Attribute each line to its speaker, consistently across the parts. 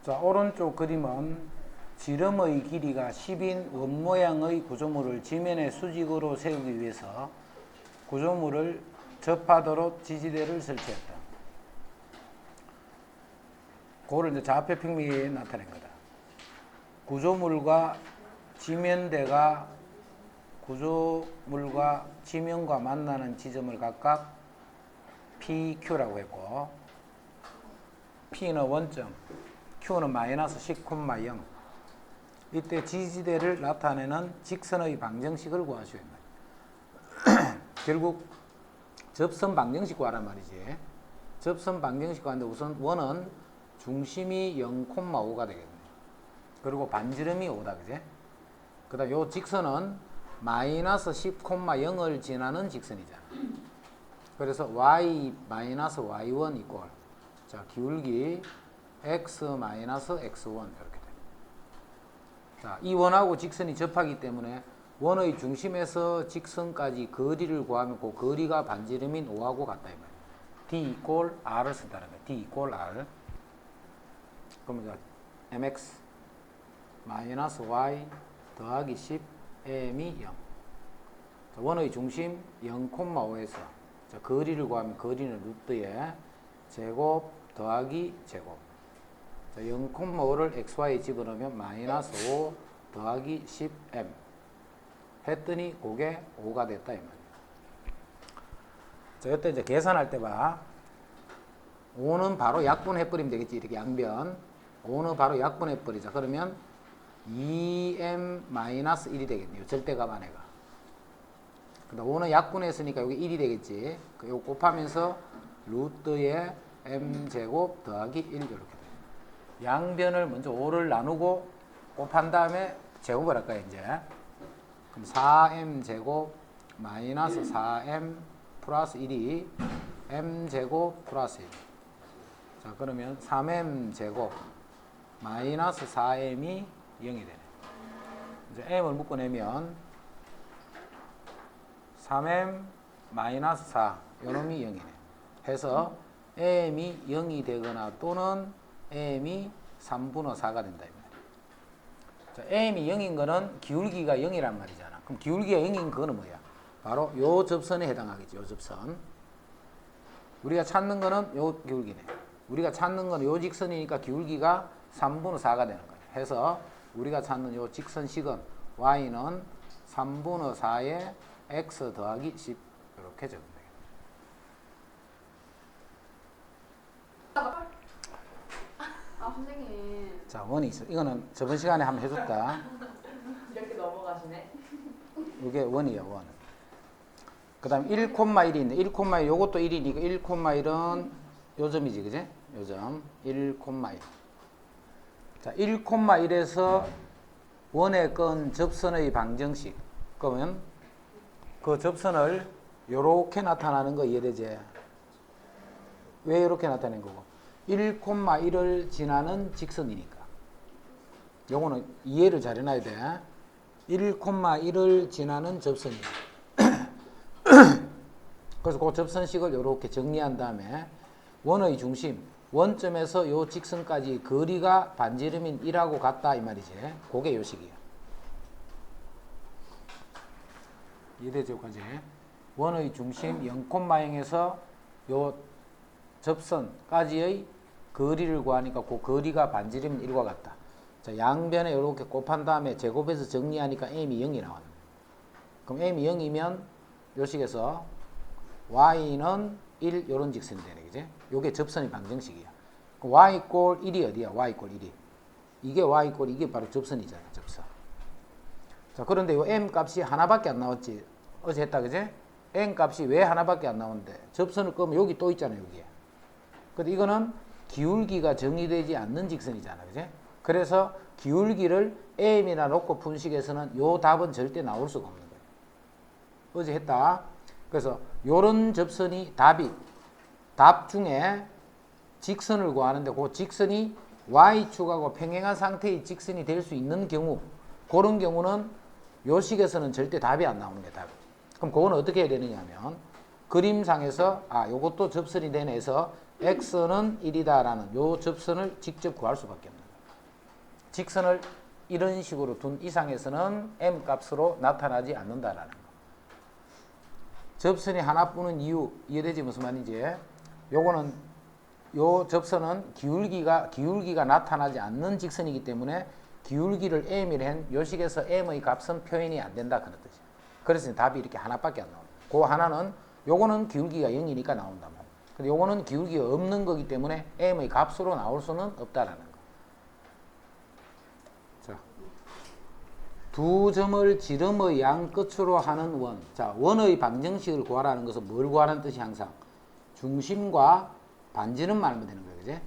Speaker 1: 자, 오른쪽 그림은 지름의 길이가 10인 원 모양의 구조물을 지면에 수직으로 세우기 위해서 구조물을 접하도록 지지대를 설치했다. 그거를 이제 좌표 평면에 나타낸 거다. 구조물과 지면대가 구조물과 지면과 만나는 지점을 각각 PQ라고 했고, P는 원점, Q는 마이너스 10,0. 이때 지지대를 나타내는 직선의 방정식을 구하시오. 결국 접선 방정식 구하란 말이지. 접선 방정식 구하는데 우선 원은 중심이 0,5가 되겠네. 그리고 반지름이 5다, 그제? 그 다음 요 직선은 마이너스 10,0을 지나는 직선이잖아. 그래서 y 마이너스 y1 이꼴. 자, 기울기 x 마이너스 x1 이렇게 돼. 자, 이 원하고 직선이 접하기 때문에 원의 중심에서 직선까지 거리를 구하면 그 거리가 반지름인 5하고 같다 이 말이야. d 이꼴 r을 쓴다는 거야. d 이꼴 r. 그러면 mx 마이너스 y 더하기 10 m이 0. 자, 원의 중심 0,5에서 거리를 구하면 거리는 루트에 제곱 더하기 제곱. 자, 0,5를 xy에 집어넣으면 마이너스 5 더하기 10m 했더니 그게 5가 됐다 이 말이야. 자, 이때 이제 계산할 때 봐. 5는 바로 약분해버리면 되겠지. 이렇게 양변 5는 바로 약분해버리자. 그러면 2m 마이너스 1이 되겠네요. 절대값 안에가. 근데 5는 약분했으니까 여기 1이 되겠지. 이거 곱하면서 루트에 m제곱 더하기 1 이렇게 돼요. 양변을 먼저 5를 나누고 곱한 다음에 제곱을 할까요, 이제? 그럼 4m제곱 마이너스 4m 플러스 1이 m제곱 플러스 1. 자, 그러면 3m제곱 마이너스 4m이 0이 되네. 이제 m을 묶어내면 3m 마이너스 4 요놈이 0이네. 해서 m이 0이 되거나 또는 m이 3분의 4가 된다 이 말이야. 자, m이 0인 거는 기울기가 0이란 말이잖아. 그럼 기울기가 0인 그거는 뭐야? 바로 요 접선에 해당하겠지. 요 접선. 우리가 찾는 거는 요 기울기네. 우리가 찾는 거는 요 직선이니까 기울기가 3분의 4가 되는 거야. 해서 우리가 찾는 요 직선식은 y는 3분의 4에 x 더하기 10 이렇게 적으면 되겠다.
Speaker 2: 선생님.
Speaker 1: 자, 원이 있어. 이거는 저번 시간에 한번 해줬다.
Speaker 2: 이렇게 넘어가시네.
Speaker 1: 이게 원이야, 원. 그 다음 1,1이 있네. 1,1, 요것도 1이니까 1,1은 요 점이지, 그지? 요 점. 1,1. 자, 1,1에서 원의 건 접선의 방정식. 그러면 그 접선을 요렇게 나타나는 거 이해되지? 왜 이렇게 나타낸 거고? 1,1을 지나는 직선이니까. 요거는 이해를 잘 해놔야 돼. 1,1을 지나는 접선이야. 그래서 그 접선식을 이렇게 정리한 다음에 원의 중심, 원점에서 요 직선까지 거리가 반지름인 1하고 같다 이 말이지. 그게 요 식이야. 이해되죠? 까지 원의 중심 0,0에서 요 접선까지의 거리를 구하니까 그 거리가 반지름 1과 같다. 자, 양변에 이렇게 곱한 다음에 제곱해서 정리하니까 m이 0이 나왔네. 그럼 m이 0이면 요 식에서 y는 1 요런 직선이 되네. 그지? 요게 접선의 방정식이야. 그럼 y 꼴 1이 어디야? y 꼴 1이. 이게 y 꼴 이게 바로 접선이잖아. 접선. 자, 그런데 요 m 값이 하나밖에 안 나왔지. 어제 했다. 그지? n 값이 왜 하나밖에 안 나오는데 접선을 끄면 여기 또 있잖아요. 여기에. 근데 이거는 기울기가 정의되지 않는 직선이잖아. 그지? 그래서 기울기를 m이나 놓고 푼 식에서는 요 답은 절대 나올 수가 없는 거예요. 어제 했다. 그래서 요런 접선이 답 중에 직선을 구하는데 그 직선이 y축하고 평행한 상태의 직선이 될 수 있는 경우, 그런 경우는 요 식에서는 절대 답이 안 나오는 거예요. 답이. 그럼 그건 어떻게 해야 되느냐 하면 그림상에서 요것도 접선이 되네 해서 x는 1이다 라는 요 접선을 직접 구할 수밖에 없는 거예요. 직선을 이런 식으로 둔 이상에서는 m 값으로 나타나지 않는다라는 거. 접선이 하나뿐인 이유 이해되지 무슨 말인지? 요거는 요 접선은 기울기가 나타나지 않는 직선이기 때문에 기울기를 m이라 한 요식에서 m의 값은 표현이 안 된다 그런 뜻이야. 그래서 답이 이렇게 하나밖에 안 나와. 그 하나는 요거는 기울기가 0이니까 나온단 말이야. 근데 요거는 기울기가 없는 거기 때문에 m의 값으로 나올 수는 없다라는 거. 자, 두 점을 지름의 양 끝으로 하는 원. 자, 원의 방정식을 구하라는 것은 뭘 구하라는 뜻이 항상 중심과 반지름 알면 되는 거예요. 그지?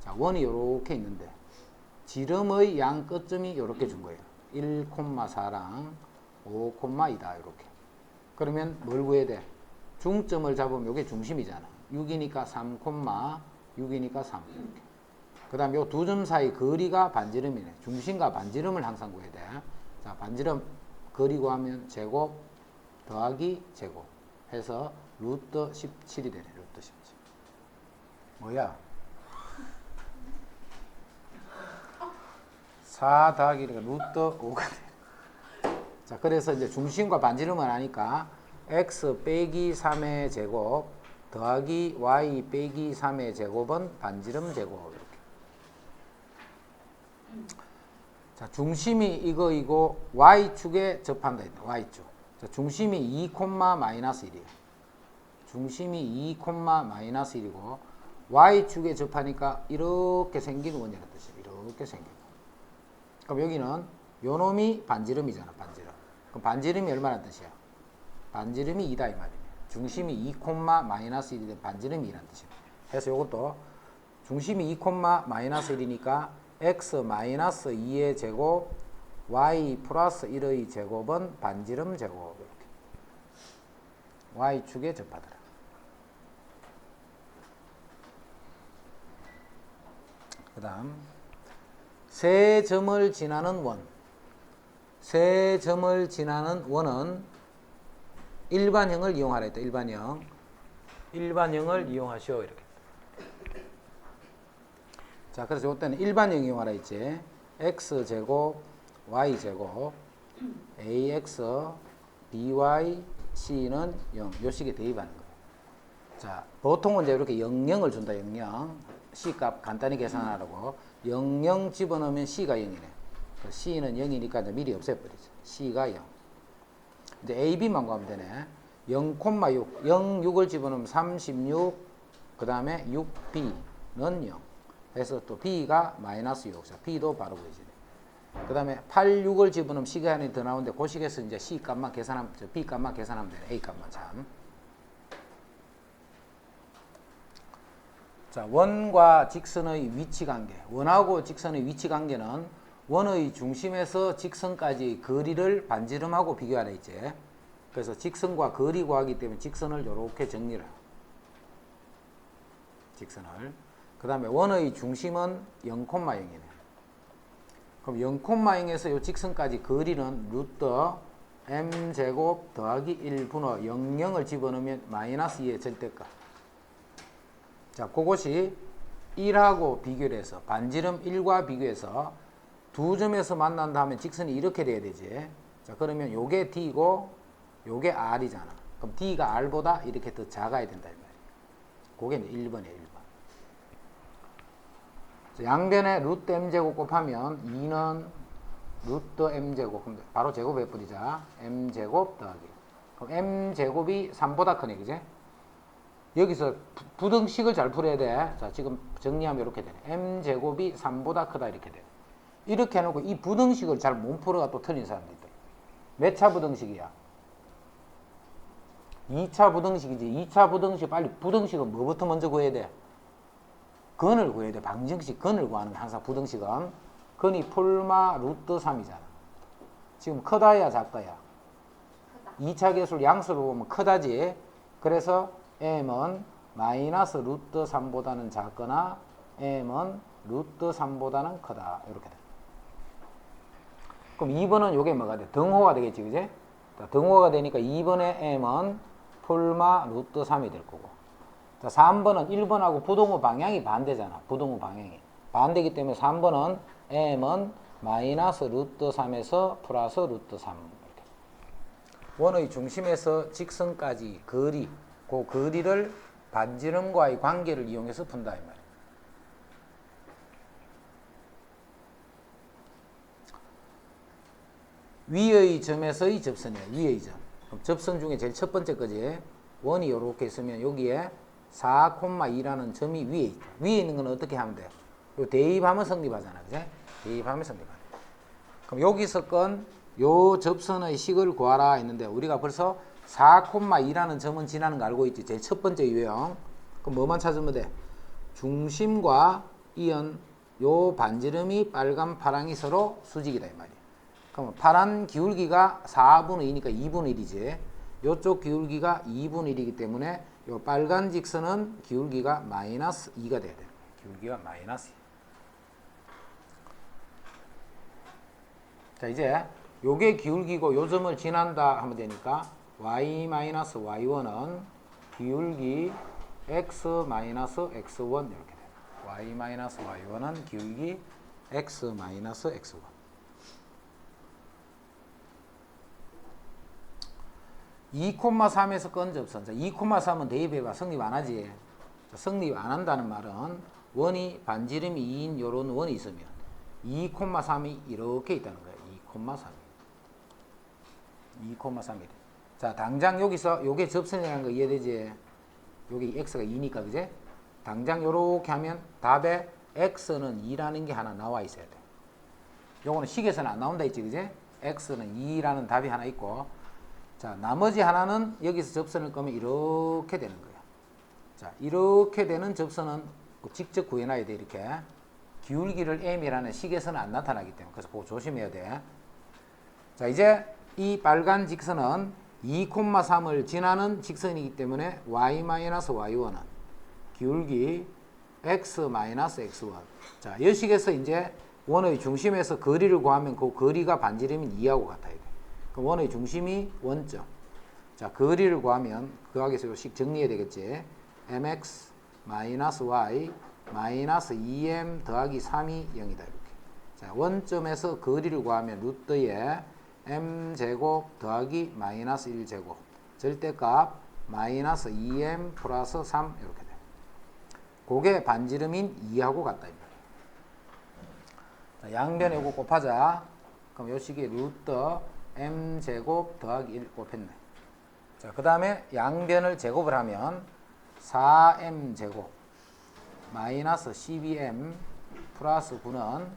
Speaker 1: 자, 원이 요렇게 있는데 지름의 양 끝점이 요렇게 준 거예요. 1,4랑 5,2다 이렇게. 그러면 뭘 구해야 돼? 중점을 잡으면 요게 중심이잖아. 6이니까 3,6이니까 3 이렇게. 그 다음에 요 두 점 사이 거리가 반지름이네. 중심과 반지름을 항상 구해야 돼. 자, 반지름 거리 구하면 제곱 더하기 제곱 해서 루트 17이 되네. 루트 17. 뭐야? 4 더하기 루트 5가 돼. 자, 그래서 이제 중심과 반지름을 하니까 x 빼기 3의 제곱 더하기 y 빼기 3의 제곱은 반지름 제곱 이렇게. 자, 중심이 이거이고 y축에 접한다 했다. y축. 자, 중심이 2,-1이에요. 중심이 2,-1이고 y축에 접하니까 이렇게 생긴 원이라는 뜻이에요. 이렇게 생기고. 그럼 여기는 요놈이 반지름이잖아. 반지름. 그럼 반지름이 얼마나 뜻이야? 반지름이 2다 이 말이네. 중심이 2,-1이 반지름이 2라는 뜻이야. 그래서 요것도 중심이 2,-1이니까 x-2의 제곱 y 플러스 1의 제곱은 반지름 제곱 이렇게. y축에 접하더라. 그 다음 세 점을 지나는 원. 세 점을 지나는 원은 일반형을 이용하라 했다. 일반형을 이용하시오 이렇게. 자, 그래서 이때는 일반형 이용하라 했지. x제곱 y제곱 ax by c는 0 요 식에 대입하는 거예요. 자, 보통은 이제 이렇게 0,0을 준다. 0,0 c 값 간단히 계산하라고 0,0 집어넣으면 c가 0이네. c는 0이니까 이제 미리 없애버리죠. c가 0. 이제 a, b만 구하면 되네. 0,6 0,6을 집어넣으면 36 그 다음에 6b는 0 그래서 또 b가 마이너스 6 자, b도 바로 보이지네. 그 다음에 8, 6을 집어넣으면 시간이 더 나오는데 그 식에서 이제 c 값만 계산하면 b 값만 계산하면 되네. a 값만 참. 자, 원과 직선의 위치 관계. 원하고 직선의 위치 관계는 원의 중심에서 직선까지 거리를 반지름하고 비교하라 했지. 그래서 직선과 거리 구하기 때문에 직선을 이렇게 정리를 해요. 직선을. 그 다음에 원의 중심은 0,0이네. 그럼 0,0에서 이 직선까지 거리는 루트 m제곱 더하기 1분의 0,0을 집어넣으면 마이너스 2의 절대값. 자, 그것이 1하고 비교를 해서 반지름 1과 비교해서 두 점에서 만난다 하면 직선이 이렇게 돼야 되지. 자, 그러면 요게 D고 요게 R이잖아. 그럼 D가 R보다 이렇게 더 작아야 된다 이 말이에요. 그게 이제 1번이에요. 1번. 자, 양변에 루트 m제곱 곱하면 2는 루트 m제곱. 그럼 바로 제곱해버리자. m제곱 더하기. 그럼 m제곱이 3보다 크네. 그지? 여기서 부등식을 잘 풀어야 돼. 자, 지금 정리하면 이렇게 되네. m제곱이 3보다 크다 이렇게 돼. 이렇게 해놓고 이 부등식을 잘 못 풀어가 또 틀린 사람도 있다. 몇 차 부등식이야? 2차 부등식이지. 2차 부등식 빨리 부등식은 뭐부터 먼저 구해야 돼? 근을 구해야 돼. 방정식 근을 구하는 거 항상 부등식은. 근이 폴마 루트 3이잖아. 지금 크다야 작다야? 2차 계수를 양수로 보면 크다지. 그래서 m은 마이너스 루트 3보다는 작거나 m은 루트 3보다는 크다. 이렇게 돼. 그럼 2번은 요게 뭐가 돼? 등호가 되겠지. 그지? 자, 등호가 되니까 2번의 m은 폴마 루트 3이 될 거고. 자, 3번은 1번하고 부등호 방향이 반대잖아. 부등호 방향이. 반대이기 때문에 3번은 m은 마이너스 루트 3에서 플러스 루트 3 이렇게. 원의 중심에서 직선까지 거리, 그 거리를 반지름과의 관계를 이용해서 푼다 이 말이에요. 위의 점에서의 접선이야. 위의 점. 그럼 접선 중에 제일 첫 번째 거지. 원이 이렇게 있으면 여기에 4,2라는 점이 위에 있다. 위에 있는 건 어떻게 하면 돼? 요 대입하면 성립하잖아. 그지? 대입하면 성립하네. 그럼 여기서 건 요 접선의 식을 구하라 했는데 우리가 벌써 4,2라는 점은 지나는 거 알고 있지? 제일 첫 번째 유형. 그럼 뭐만 찾으면 돼? 중심과 이은 요 반지름이 빨간 파랑이 서로 수직이다 이 말이야. 그럼 파란 기울기가 4분의 2니까 2분의 1이지. 요쪽 기울기가 2분의 1이기 때문에 요 빨간 직선은 기울기가 마이너스 2가 돼야 돼. 기울기가 마이너스 2. 자, 이제 요게 기울기고 요 점을 지난다 하면 되니까 y-y1은 기울기 x-x1 이렇게 돼. y-y1은 기울기 x-x1. 2,3에서 건 접선. 2,3은 대입해봐. 성립 안 하지. 성립 안 한다는 말은 원이 반지름이 2인 요런 원이 있으면 2,3이 이렇게 있다는 거야. 2,3이래. 자, 당장 여기서 요게 접선이라는 거 이해되지? 여기 x가 2니까 그제? 당장 요렇게 하면 답에 x는 2라는 게 하나 나와 있어야 돼. 요거는 식에서는 안 나온다 했지 그제? x는 2라는 답이 하나 있고, 자, 나머지 하나는 여기서 접선을 꺼면 이렇게 되는 거야. 자, 이렇게 되는 접선은 직접 구해놔야 돼. 이렇게 기울기를 m이라는 식에서는 안 나타나기 때문에. 그래서 그거 조심해야 돼. 자, 이제 이 빨간 직선은 2,3을 지나는 직선이기 때문에 y-y1은 기울기 x-x1. 자, 이 식에서 이제 원의 중심에서 거리를 구하면 그 거리가 반지름인 2하고 같아야 돼. 그럼 원의 중심이 원점. 자, 거리를 구하면 그하기에서 요 식 정리해야 되겠지. mx y 마이너스 2m 더하기 3이 0이다. 이렇게. 자, 원점에서 거리를 구하면 루트에 m제곱 더하기 마이너스 1제곱. 절대값 마이너스 2m 플러스 3 이렇게 돼. 그게 반지름인 2하고 같다. 자, 양변에 이거 곱하자. 그럼 요 식이 루트 m제곱 더하기 1 곱했네. 자, 그 다음에 양변을 제곱을 하면 4m제곱 마이너스 12m 플러스 9는,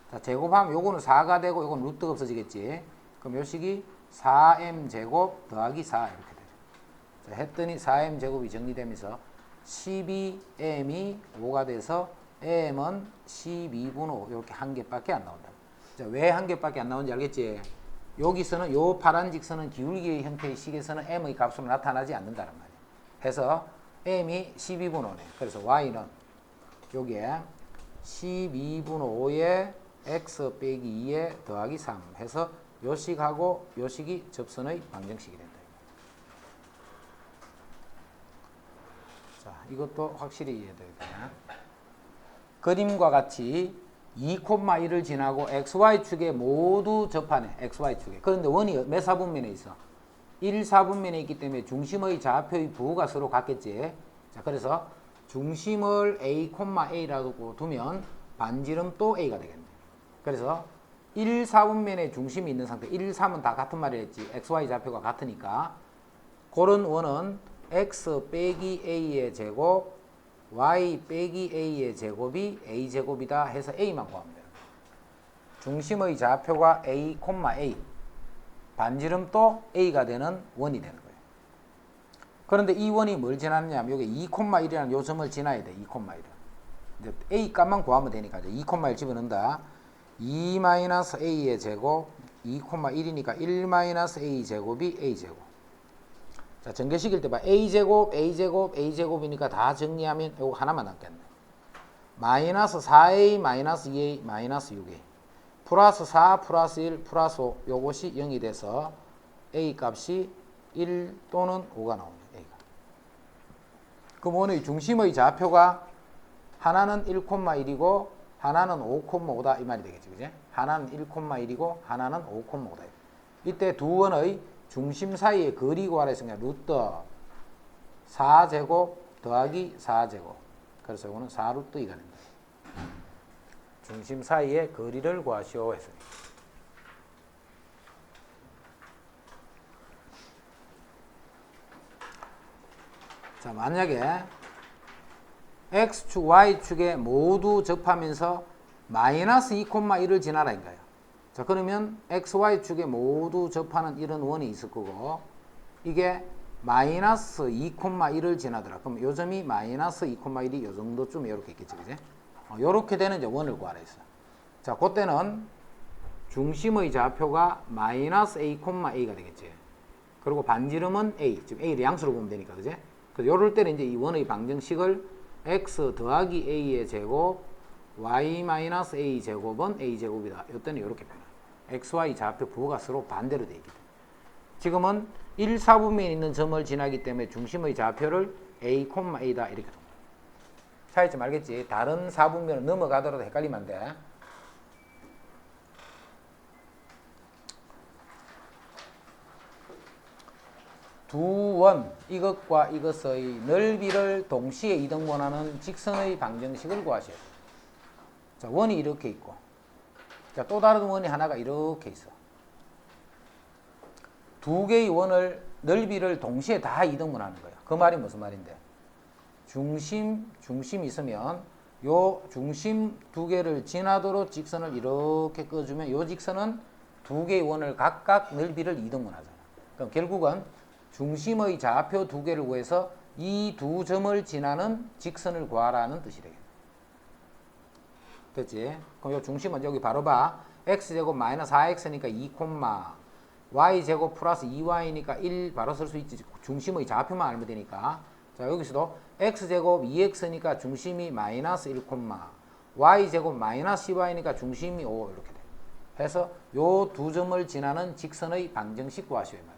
Speaker 1: 자, 제곱하면 요거는 4가 되고 요거는 루트가 없어지겠지. 그럼 요 식이 4m제곱 더하기 4 이렇게 돼요. 자, 했더니 4m제곱이 정리되면서 12m이 5가 돼서 m은 12분의 5 이렇게 한 개밖에 안 나온다. 자, 왜 한 개밖에 안 나오는지 알겠지? 여기서는 요 파란 직선은 기울기의 형태의 식에서는 m의 값으로 나타나지 않는다는 말이에요. 해서 m이 12분의 5네. 그래서 y는 여기에 12분의 5에 x 빼기 2에 더하기 3 해서 요 식하고 요 식이 접선의 방정식이 된다. 자, 이것도 확실히 이해돼야 돼. 그림과 같이 2,1을 지나고 xy축에 모두 접하네. xy축에. 그런데 원이 몇 사분면에 있어? 1사분면에 있기 때문에 중심의 좌표의 부호가 서로 같겠지. 자, 그래서 중심을 a,a라고 두면 반지름 또 a가 되겠네. 그래서 1사분면에 중심이 있는 상태, 1, 3은 다 같은 말을 했지. xy 좌표가 같으니까 그런 원은 x 빼기 a의 제곱 y 빼기 a의 제곱이 a제곱이다 해서 a만 구하면 돼요. 중심의 좌표가 a, a 반지름 또 a가 되는 원이 되는 거예요. 그런데 이 원이 뭘 지났냐면 여기 2,1이라는 요 점을 지나야 돼. 2,1. 이제 a 값만 구하면 되니까 이제 2,1 집어넣는다. 2-a의 제곱 2,1이니까 1-a 제곱이 a제곱. 자, 전개식일 때 봐. a제곱, a제곱, a제곱이니까 다 정리하면 요거 하나만 남겠네. 마이너스 4a, 마이너스 2a, 마이너스 6a. 플러스 4, 플러스 1, 플러스 5. 요것이 0이 돼서 a 값이 1 또는 5가 나옵니다. a가. 그럼 오늘 중심의 좌표가 하나는 1,1이고 하나는 5,5다 이 말이 되겠지, 그지? 하나는 1,1이고 하나는 5,5다. 이때 두 원의 중심 사이의 거리 구하라 했으니까 루트 4제곱 더하기 4제곱. 그래서 이거는 4루트 2가 됩니다. 중심 사이의 거리를 구하시오 했습니다. 자, 만약에 X축, Y축에 모두 접하면서 마이너스 2,1을 지나라 인가요. 자, 그러면 XY축에 모두 접하는 이런 원이 있을 거고, 이게 마이너스 2,1을 지나더라. 그럼 요 점이 마이너스 2,1이 요 정도쯤 이렇게 있겠지, 그지? 요렇게 되는 이제 원을 구하라 했어. 자, 그때는 중심의 좌표가 마이너스 A,A가 되겠지. 그리고 반지름은 A, 지금 A를 양수로 보면 되니까, 그지? 그래서 요럴 때는 이제 이 원의 방정식을 X 더하기 A의 제곱, Y 마이너스 A 제곱은 A 제곱이다. 요때는 이렇게 변해. XY 좌표 부호가 서로 반대로 되어 있기 때문에. 지금은 1, 4분면에 있는 점을 지나기 때문에 중심의 좌표를 A, A다 이렇게 둡니다. 차이점 알겠지? 다른 4분면을 넘어가더라도 헷갈리면 안 돼. 두 원, 이것과 이것의 넓이를 동시에 이등분하는 직선의 방정식을 구하셔야 돼요. 자, 원이 이렇게 있고, 자, 또 다른 원이 하나가 이렇게 있어. 두 개의 원을 넓이를 동시에 다 이등분하는 거예요. 그 말이 무슨 말인데? 중심이 있으면 요 중심 두 개를 지나도록 직선을 이렇게 꺼주면 요 직선은 두 개의 원을 각각 넓이를 이등분하잖아. 그럼 결국은 중심의 좌표 두 개를 구해서 이 두 점을 지나는 직선을 구하라는 뜻이 되겠네. 됐지? 그럼 요 중심은 여기 바로 봐. x제곱 마이너스 4x니까 2, y제곱 플러스 2y니까 1 바로 쓸 수 있지. 중심의 좌표만 알면 되니까. 자, 여기서도 x제곱 2x니까 중심이 마이너스 1, y제곱 마이너스 10y니까 중심이 5 이렇게 돼. 해서 요 두 점을 지나는 직선의 방정식 구하시오 이 말이에요.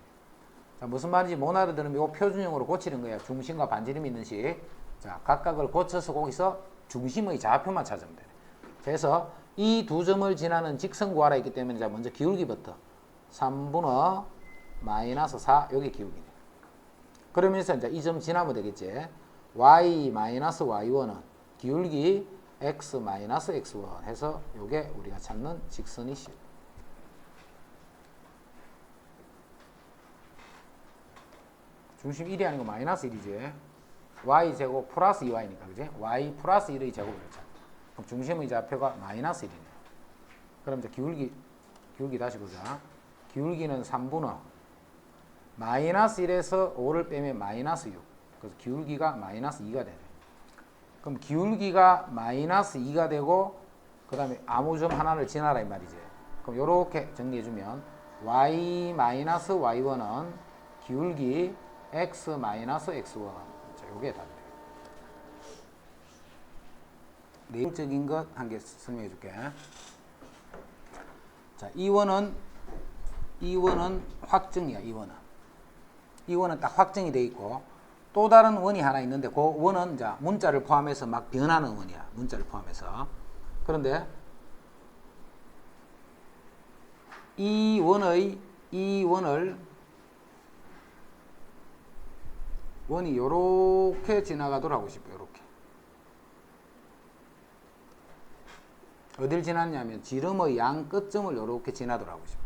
Speaker 1: 자, 무슨 말인지 못 알아들으면 요 표준형으로 고치는 거야. 중심과 반지름이 있는 식. 자, 각각을 고쳐서 거기서 중심의 좌표만 찾으면 돼. 그래서 이 두 점을 지나는 직선 구하라 했기 때문에 자, 먼저 기울기부터 3분의 마이너스 4 여기 기울기네. 그러면서 이제 이 점 지나면 되겠지. y 마이너스 y1은 기울기 x 마이너스 x1 해서 요게 우리가 찾는 직선이시. 중심 1이 아니고 마이너스 1이지. y제곱 플러스 2y니까, 그지? y 플러스 1의 제곱을 했잖아. 그럼 중심의 좌표가 마이너스 1이네. 그럼 이제 기울기 다시 보자. 기울기는 3분의 마이너스 1에서 5를 빼면 마이너스 6. 그래서 기울기가 마이너스 2가 되네. 그럼 기울기가 마이너스 2가 되고, 그 다음에 아무 점 하나를 지나라 이 말이지. 그럼 요렇게 정리해주면 y 마이너스 y1은 기울기 x 마이너스 x1. 자, 요게 답이에요. 내용적인 것 한 개 설명해 줄게. 자, 이 원은 확정이야, 이 원은 딱 확정이 돼 있고, 또 다른 원이 하나 있는데, 그 원은 이제 문자를 포함해서 막 변하는 원이야, 문자를 포함해서. 그런데, 이 원이 요렇게 지나가도록 하고 싶어요, 요렇게. 어딜 지났냐면 지름의 양 끝점을 이렇게 지나도록 하고 싶어.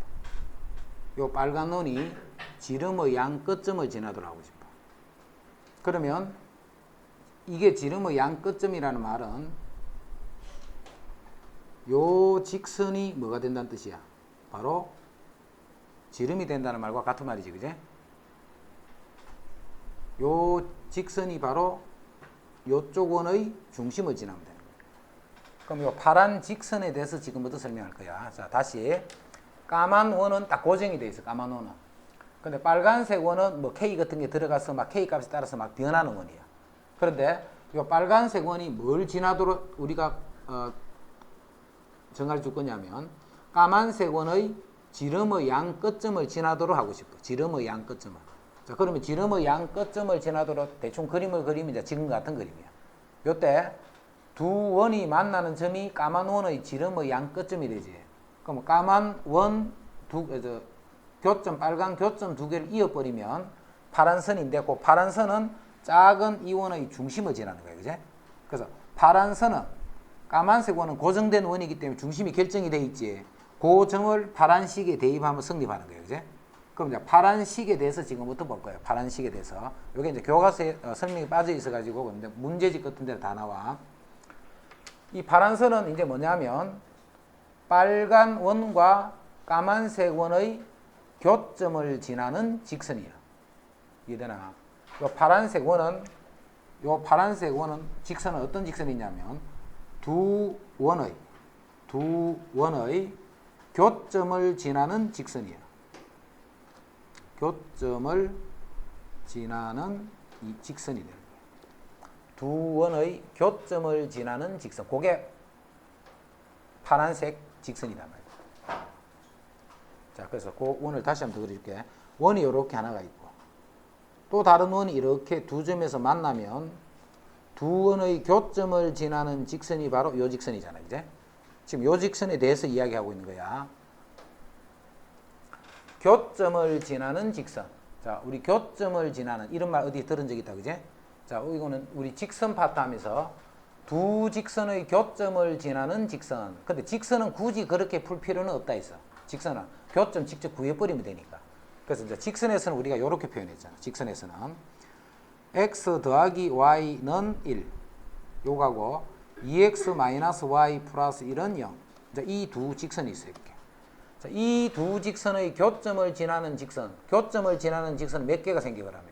Speaker 1: 요 빨간 원이 지름의 양 끝점을 지나도록 하고 싶어. 그러면 이게 지름의 양 끝점이라는 말은 요 직선이 뭐가 된다는 뜻이야? 바로 지름이 된다는 말과 같은 말이지, 그제? 요 직선이 바로 요쪽 원의 중심을 지나면 되는 거예요. 그럼 요 파란 직선에 대해서 지금부터 설명할 거야. 자, 다시. 까만 원은 딱 고정이 돼 있어, 까만 원은. 근데 빨간색 원은 뭐 K 같은 게 들어가서 막 K 값에 따라서 막 변하는 원이야. 그런데 요 빨간색 원이 뭘 지나도록 우리가 정할 줄 거냐면, 까만색 원의 지름의 양 끝점을 지나도록 하고 싶어. 지름의 양 끝점을. 자, 그러면 지름의 양 끝점을 지나도록 대충 그림을 그리면 이제 지금 같은 그림이야. 요때 두 원이 만나는 점이 까만 원의 지름의 양 끝점이 되지. 그럼 까만 원 교점, 빨간 교점 두 개를 이어버리면 파란 선인데 그 파란 선은 작은 이 원의 중심을 지나는 거예요. 그지? 그래서 파란 선은 까만색 원은 고정된 원이기 때문에 중심이 결정이 돼 있지. 그 점을 파란식에 대입하면 성립하는 거예요. 그지? 그럼 이제 파란식에 대해서 지금부터 볼 거예요. 파란식에 대해서. 이게 이제 교과서에 설명이 빠져 있어가지고 근데 문제집 같은 데 다 나와. 이 파란 선은 이제 뭐냐면 빨간 원과 까만색 원의 교점을 지나는 직선이에요. 이해되나? 요 파란색 원은 직선은 어떤 직선이냐면 두 원의 교점을 지나는 직선이에요. 교점을 지나는 이 직선이 되는 거예요. 두 원의 교점을 지나는 직선. 그게 파란색 직선이란 말이에요. 자, 그래서 그 원을 다시 한번 더 그려줄게. 원이 이렇게 하나가 있고 또 다른 원이 이렇게 두 점에서 만나면 두 원의 교점을 지나는 직선이 바로 이 직선이잖아. 이제 지금 이 직선에 대해서 이야기하고 있는 거야. 교점을 지나는 직선. 자, 우리 교점을 지나는 이런 말 어디 들은 적 있다, 그지? 자, 이거는 우리 직선 파트 하면서 두 직선의 교점을 지나는 직선. 근데 직선은 굳이 그렇게 풀 필요는 없다 했어. 직선은 교점 직접 구해버리면 되니까. 그래서 이제 직선에서는 우리가 이렇게 표현했잖아. 직선에서는 x 더하기 y는 1 요거하고 2x 마이너스 y 플러스 1은 0. 이 두 직선이 있어요. 이렇게. 자, 이 두 직선의 교점을 지나는 직선. 교점을 지나는 직선은 몇 개가 생기거라면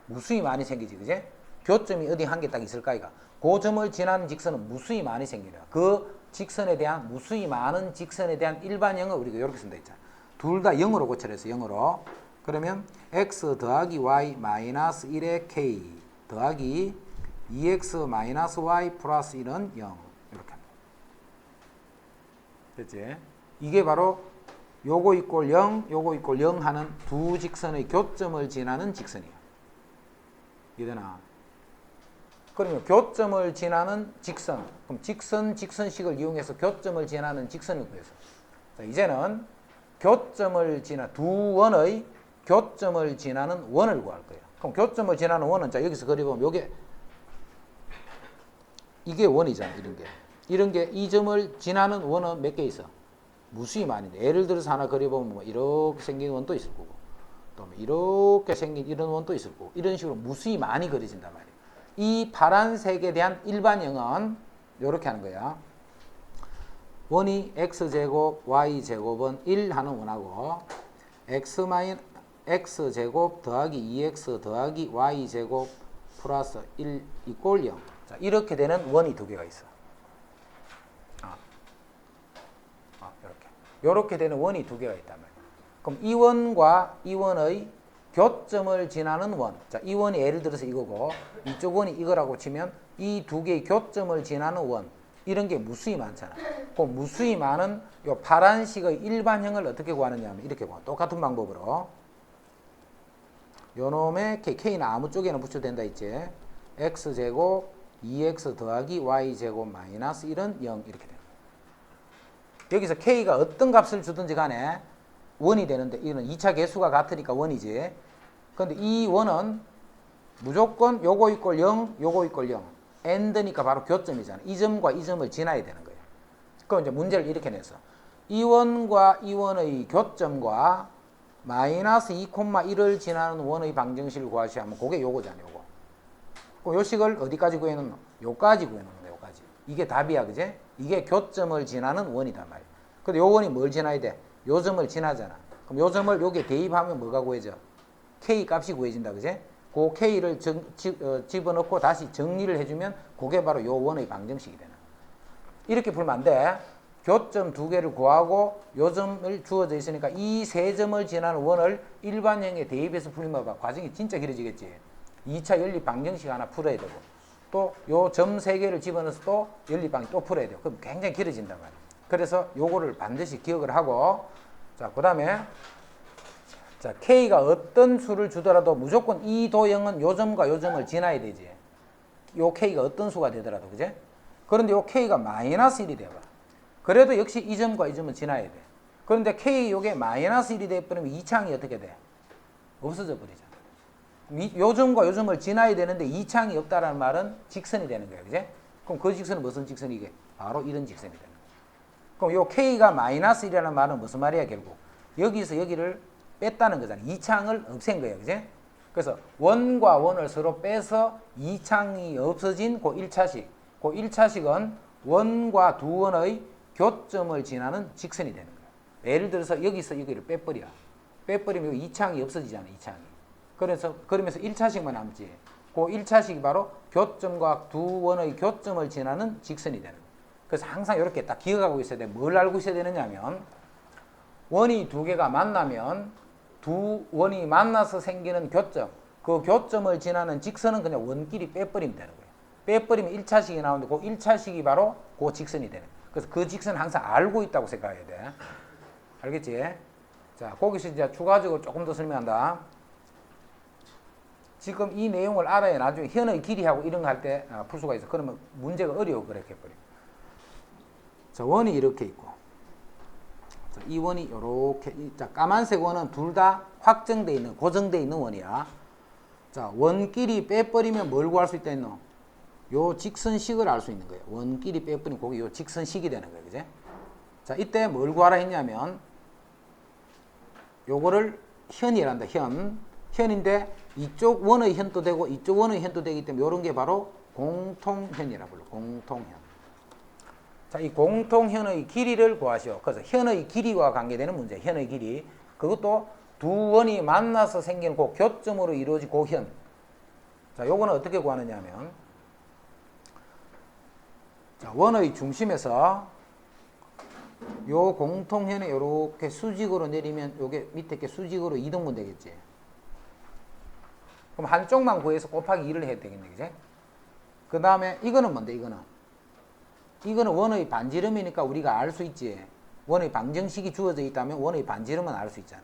Speaker 1: 무수히 많이 생기지, 그제? 교점이 어디 한 개 딱 있을까, 이가? 그 점을 지나는 직선은 무수히 많이 생기라. 그 직선에 대한 무수히 많은 직선에 대한 일반형을 우리가 이렇게 쓴다 했잖아. 둘 다 0으로 고쳐냈어, 0으로. 그러면 x 더하기 y 마이너스 1의 k 더하기 2x 마이너스 y 플러스 1은 0. 이렇게 합니다. 됐지? 이게 바로 요거 이꼴 0, 요거 이꼴 0 하는 두 직선의 교점을 지나는 직선이에요. 이해되나? 그러면 교점을 지나는 직선. 그럼 직선식을 이용해서 교점을 지나는 직선을 구해서. 자, 이제는 교점을 지나 두 원의 교점을 지나는 원을 구할 거예요. 그럼 교점을 지나는 원은 자, 여기서 그려보면 이게 원이잖아. 이런 게 이 점을 지나는 원은 몇 개 있어? 무수히 많은데. 예를 들어서 하나 그려보면 뭐 이렇게 생긴 원도 있을 거고 또 이렇게 생긴 이런 원도 있을 거고 이런 식으로 무수히 많이 그려진단 말이에요. 이 파란색에 대한 일반형은 이렇게 하는 거야. 원이 x제곱 y제곱은 1 하는 원하고 x제곱 더하기 2x 더하기 y제곱 플러스 1 이꼴 0. 자, 이렇게 되는 원이 두 개가 있어. 이렇게 되는 원이 두 개가 있단 말이에요. 그럼 이 원과 이 원의 교점을 지나는 원. 자, 이 원이 예를 들어서 이거고 이쪽 원이 이거라고 치면 이 두 개의 교점을 지나는 원. 이런 게 무수히 많잖아. 그 무수히 많은 요 파란식의 일반형을 어떻게 구하느냐 하면 이렇게 구하. 똑같은 방법으로 요놈의 k는 아무 쪽에나 붙여도 된다 했지. x제곱 2x 더하기 y제곱 마이너스 1은 0 이렇게 됩니다. 여기서 k가 어떤 값을 주든지 간에 원이 되는데 이거는 2차 계수가 같으니까 원이지. 근데 이 원은 무조건 요거 이꼴 0, 요거 이꼴 0. end니까 바로 교점이잖아. 이 점과 이 점을 지나야 되는 거예요. 그럼 이제 문제를 이렇게 냈어. 이 원과 이 원의 교점과 마이너스 2,1을 지나는 원의 방정식을 구하시오 하면 그게 요거잖아, 요거. 그럼 요 식을 어디까지 구해놓노? 요까지 구해놓는 거야, 요까지. 이게 답이야, 그제? 이게 교점을 지나는 원이단 말이야. 근데 요 원이 뭘 지나야 돼? 요 점을 지나잖아. 그럼 요 점을 여기에 대입하면 뭐가 구해져? K 값이 구해진다, 그제? 그 K를 집어넣고 다시 정리를 해주면 그게 바로 요 원의 방정식이 되는 거야. 이렇게 풀면 안 돼. 교점 두 개를 구하고 요 점을 주어져 있으니까 이 세 점을 지나는 원을 일반형에 대입해서 풀면 봐. 과정이 진짜 길어지겠지. 2차 연립 방정식 하나 풀어야 되고 또 요 점 세 개를 집어넣어서 또 연립방이 또 풀어야 돼요. 그럼 굉장히 길어진단 말이에요. 그래서 요거를 반드시 기억을 하고 자, 그 다음에 자, K가 어떤 수를 주더라도 무조건 이 도형은 요 점과 요 점을 지나야 되지. 요 K가 어떤 수가 되더라도, 그제? 그런데 요 K가 마이너스 1이 돼봐. 그래도 역시 이 점과 이 점은 지나야 돼. 그런데 K 요게 마이너스 1이 돼버리면 이창이 어떻게 돼? 없어져 버리잖아. 요 점과 요 점을 지나야 되는데 이창이 없다라는 말은 직선이 되는 거야. 그지? 그럼 그 직선은 무슨 직선이게? 바로 이런 직선이 되는 거야. 그럼 요 K가 마이너스 1이라는 말은 무슨 말이야, 결국? 여기서 여기를 뺐다는 거잖아. 이창을 없앤 거야. 그지? 그래서 원과 원을 서로 빼서 이창이 없어진 그 1차식. 그 1차식은 원과 두 원의 교점을 지나는 직선이 되는 거야. 예를 들어서 여기서 여기를 빼버려. 빼버리면 이창이 없어지잖아, 이창이. 그러면서 1차식만 남지. 그 1차식이 바로 교점과 두 원의 교점을 지나는 직선이 되는 거야. 그래서 항상 이렇게 딱 기억하고 있어야 돼. 뭘 알고 있어야 되느냐면, 원이 두 개가 만나면 두 원이 만나서 생기는 교점, 그 교점을 지나는 직선은 그냥 원끼리 빼버리면 되는 거예요. 빼버리면 1차식이 나오는데 그 1차식이 바로 그 직선이 되는 거예요. 그래서 그 직선은 항상 알고 있다고 생각해야 돼. 알겠지? 자, 거기서 이제 추가적으로 조금 더 설명한다. 지금 이 내용을 알아야 나중에 현의 길이하고 이런 거 할 때 풀 수가 있어. 그러면 문제가 어려워 그렇게 해버려. 자, 원이 이렇게 있고, 자, 이 원이 이렇게, 자, 까만색 원은 둘 다 확정돼 있는, 고정돼 있는 원이야. 자, 원끼리 빼버리면 뭘 구할 수 있다 했노? 요 직선식을 알 수 있는 거예요. 원끼리 빼버리면 그게 요 직선식이 되는 거예요. 그제? 자, 이때 뭘 구하라 했냐면, 요거를 현이란다, 현. 현인데, 이쪽 원의 현도 되고, 이쪽 원의 현도 되기 때문에, 요런 게 바로 공통현이라고 불러. 공통현. 자, 이 공통현의 길이를 구하시오. 그래서 현의 길이와 관계되는 문제, 현의 길이. 그것도 두 원이 만나서 생기는 그 교점으로 이루어진 그 현. 자, 요거는 어떻게 구하느냐 하면, 자, 원의 중심에서 요 공통현에 요렇게 수직으로 내리면 요게 밑에 게 수직으로 이등분 되겠지. 그럼 한쪽만 구해서 곱하기 2를 해야 되겠네, 그지? 그 다음에 이거는 뭔데, 이거는? 이거는 원의 반지름이니까 우리가 알 수 있지. 원의 방정식이 주어져 있다면 원의 반지름은 알 수 있잖아.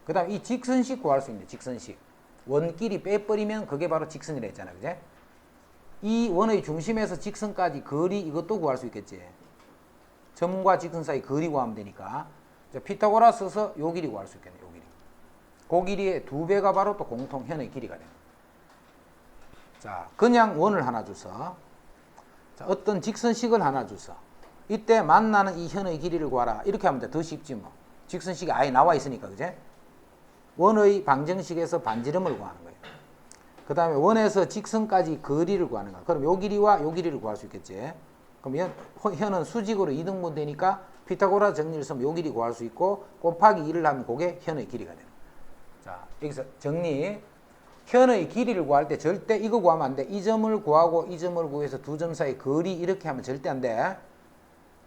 Speaker 1: 그 다음에 이 직선식 구할 수 있네, 직선식. 원끼리 빼버리면 그게 바로 직선이라 했잖아, 그지? 이 원의 중심에서 직선까지 거리 이것도 구할 수 있겠지. 점과 직선 사이 거리 구하면 되니까. 자, 피타고라스 써서 요 길이 구할 수 있겠네, 요 길이. 그 길이의 2배가 바로 또 공통현의 길이가 되는. 자, 그냥 원을 하나 줘서, 자, 어떤 직선식을 하나 줘서, 이때 만나는 이 현의 길이를 구하라. 이렇게 하면 돼. 더 쉽지 뭐. 직선식이 아예 나와 있으니까, 그제? 원의 방정식에서 반지름을 구하는 거예요. 그 다음에 원에서 직선까지 거리를 구하는 거야. 그럼 요 길이와 요 길이를 구할 수 있겠지. 그럼 현은 수직으로 이등분 되니까 피타고라스 정리를 쓰면 요 길이 구할 수 있고 곱하기 2를 하면 그게 현의 길이가 되는 거야. 자, 여기서 정리. 현의 길이를 구할 때 절대 이거 구하면 안 돼. 이 점을 구하고 이 점을 구해서 두 점 사이 거리 이렇게 하면 절대 안 돼.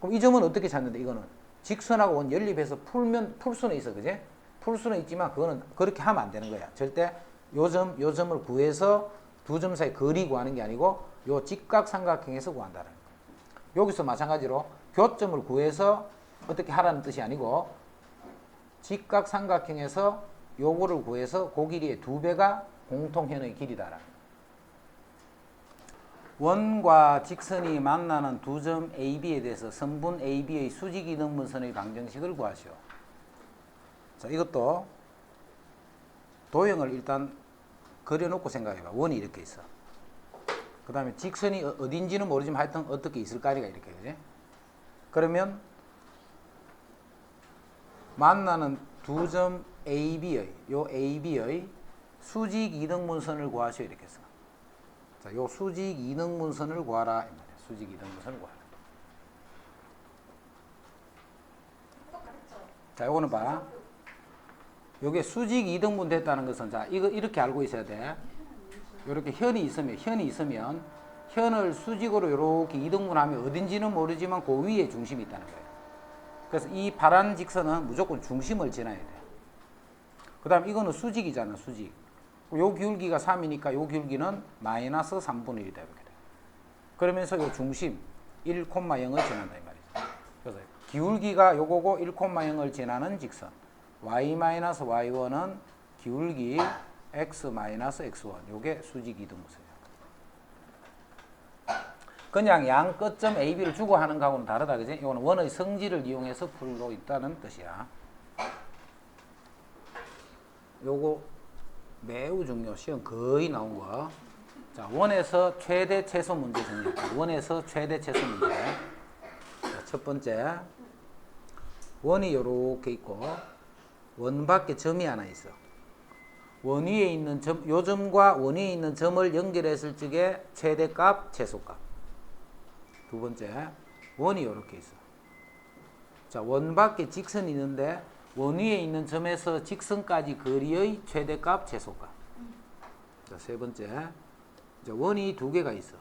Speaker 1: 그럼 이 점은 어떻게 찾는데? 이거는 직선하고 원 연립해서 풀 수는 있어, 그지? 풀 수는 있지만 그거는 그렇게 하면 안 되는 거야. 절대 요 점을 구해서 두 점 사이 거리 구하는 게 아니고 요 직각삼각형에서 구한다는 거야. 여기서 마찬가지로 교점을 구해서 어떻게 하라는 뜻이 아니고 직각삼각형에서 요거를 구해서 그 길이의 2배가 공통현의 길이다라는 거야. 원과 직선이 만나는 두 점 AB에 대해서 선분 AB의 수직 이등분선의 방정식을 구하시오. 자, 이것도 도형을 일단 그려놓고 생각해봐. 원이 이렇게 있어. 그 다음에 직선이 어딘지는 모르지만 하여튼 어떻게 있을 거 아니가 이렇게, 그지? 그러면 만나는 두 점 AB의 요 AB의 수직 이등분선을 구하시오 이렇게 해서. 자, 요 수직 이등분선을 구하라 이 말이야. 수직 이등분선을 구하라. 자, 요거는 봐. 요게 수직 이등분 됐다는 것은 자, 이거 이렇게 알고 있어야 돼. 요렇게 현이 있으면 현을 수직으로 요렇게 이등분하면 어딘지는 모르지만 그 위에 중심이 있다는 거예요. 그래서 이 파란 직선은 무조건 중심을 지나야 돼. 그 다음 이거는 수직이잖아, 수직. 요 기울기가 3이니까 요 기울기는 마이너스 3분의 1이다 이렇게 돼. 그러면서 요 중심 1,0을 지난다 이 말이죠. 그래서 기울기가 요거고 1,0을 지나는 직선. y-y1은 기울기 x-x1. 요게 수직 이등분선이야. 그냥 양 끝점 AB를 주고 하는 거하고는 다르다. 그지? 이거는 원의 성질을 이용해서 풀고 있다는 뜻이야. 요거 매우 중요. 시험 거의 나온 거. 자, 원에서 최대 최소 문제 정리할게요. 원에서 최대 최소 문제. 자, 첫 번째. 원이 요렇게 있고 원 밖에 점이 하나 있어. 원 위에 있는 점, 요 점과 원 위에 있는 점을 연결했을 적에 최대값, 최소값. 두 번째, 원이 요렇게 있어. 자, 원 밖에 직선이 있는데 원 위에 있는 점에서 직선까지 거리의 최대값, 최소값. 자, 세 번째, 자, 원이 두 개가 있어.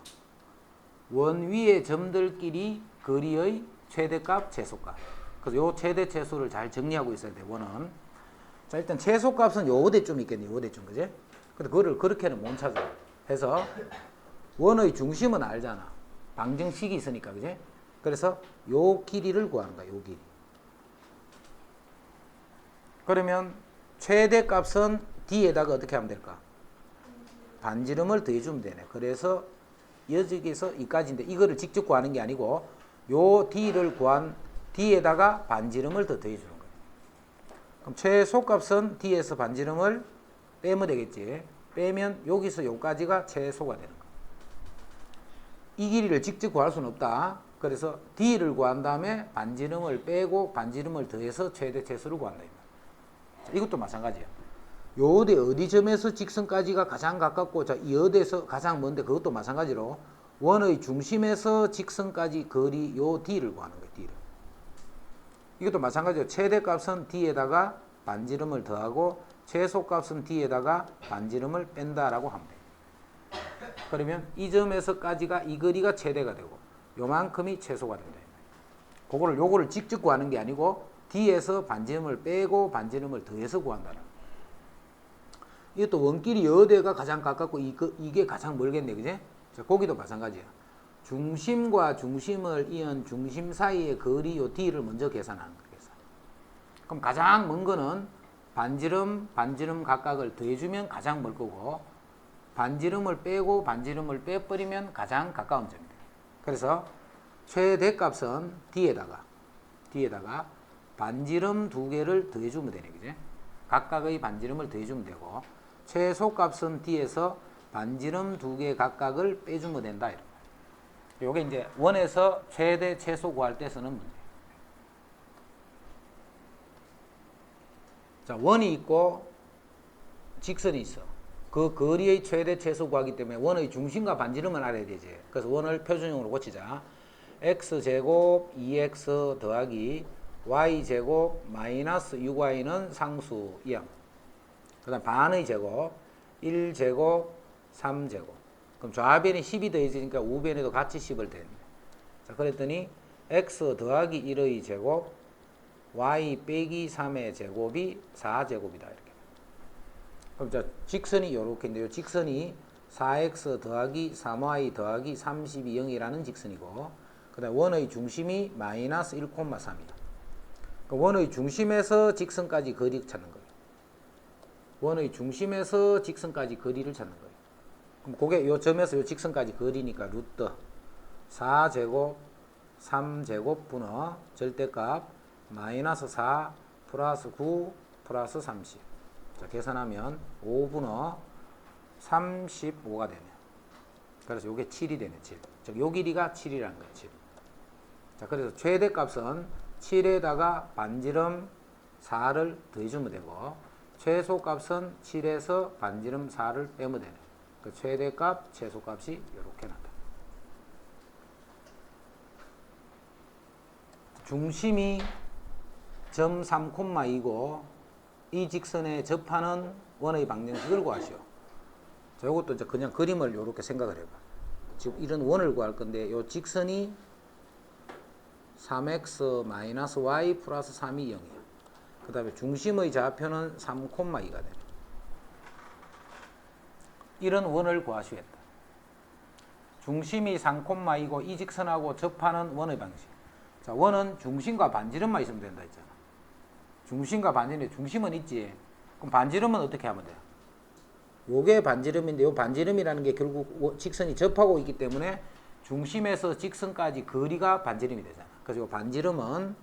Speaker 1: 원 위에 점들끼리 거리의 최대값, 최소값. 그래서 요 최대, 최소를 잘 정리하고 있어야 돼, 원은. 자, 일단 최소값은 요 어디쯤 있겠니? 요 어디쯤, 그지? 근데 그거를 그렇게는 못 찾아. 해서 원의 중심은 알잖아. 방정식이 있으니까, 그지? 그래서 요 길이를 구하는 거야, 요 길이. 그러면 최대값은 D에다가 어떻게 하면 될까? 반지름을 더해주면 되네. 그래서 여기서 이까지인데 이거를 직접 구하는 게 아니고 요 D를 구한 D에다가 반지름을 더 더해주는 거예요. 그럼 최소값은 D에서 반지름을 빼면 되겠지. 빼면 여기서 요까지가 최소가 되는 거예요. 이 길이를 직접 구할 수는 없다. 그래서 D를 구한 다음에 반지름을 빼고 반지름을 더해서 최대 최소를 구한다. 자, 이것도 마찬가지야. 요 어디 점에서 직선까지가 가장 가깝고, 자, 이 어디에서 가장 먼데 그것도 마찬가지로 원의 중심에서 직선까지 거리 요 D를 구하는 거예요. D를. 이것도 마찬가지로 최대값은 D에다가 반지름을 더하고 최소값은 D에다가 반지름을 뺀다라고 하면 돼요. 그러면 이 점에서까지가 이 거리가 최대가 되고 요만큼이 최소가 된다. 요거를 직접 구하는 게 아니고 D에서 반지름을 빼고 반지름을 더해서 구한다는 거예요. 이것도 원길이 여대가 가장 가깝고 이게 가장 멀겠네, 그지? 자, 거기도 마찬가지야. 중심과 중심을 이은 중심 사이의 거리 요 D를 먼저 계산하는 거예요. 그럼 가장 먼 거는 반지름 각각을 더해주면 가장 멀 거고 반지름을 빼고 반지름을 빼버리면 가장 가까운 점이다. 그래서 최대값은 D에다가 반지름 두 개를 더해주면 되네, 그지? 각각의 반지름을 더해주면 되고 최소값은 D에서 반지름 두 개 각각을 빼주면 된다. 이런 거예요. 요게 이제 원에서 최대 최소 구할 때 쓰는 문제. 자, 원이 있고 직선이 있어. 그 거리의 최대 최소 구하기 때문에 원의 중심과 반지름을 알아야 되지. 그래서 원을 표준형으로 고치자. x제곱 2x 더하기 y제곱 마이너스 6y는 상수 2항. 그 다음 반의 제곱 1제곱 3제곱. 그럼 좌변이 10이 더해지니까 우변에도 같이 10을 더했네. 자, 그랬더니 x 더하기 1의 제곱 y 빼기 3의 제곱이 4제곱이다. 이렇게. 그럼 자, 직선이 요렇게인데요. 직선이 4x 더하기 3y 더하기 32 0이라는 직선이고 그 다음 원의 중심이 마이너스 1,3이다. 원의 중심에서 직선까지 거리 찾는 거예요. 원의 중심에서 직선까지 거리를 찾는 거예요. 그럼 그게 요 점에서 요 직선까지 거리니까 루트 4제곱 3제곱 분의 절대값 마이너스 4 플러스 9 플러스 30. 자, 계산하면 5분의 35가 되네. 그래서 요게 7이 되네, 7. 즉, 요 길이가 7이라는 거예요, 7. 자, 그래서 최대값은 7에다가 반지름 4를 더해주면 되고, 최소값은 7에서 반지름 4를 빼면 되네. 그 최대값, 최소값이 이렇게 나다. 중심이 점 3,2고 이 직선에 접하는 원의 방정식을 구하시오. 자, 이것도 이제 그냥 그림을 이렇게 생각을 해봐. 지금 이런 원을 구할 건데 이 직선이 3x-y 플러스 3이 0이야. 그 다음에 중심의 좌표는 3,2가 되네. 이런 원을 구하시겠다. 중심이 3,2고 이 직선하고 접하는 원의 방식. 자, 원은 중심과 반지름만 있으면 된다 했잖아. 중심과 반지름, 중심은 있지. 그럼 반지름은 어떻게 하면 돼요? 요게 반지름인데 요 반지름이라는 게 결국 직선이 접하고 있기 때문에 중심에서 직선까지 거리가 반지름이 되잖아. 그래서 반지름은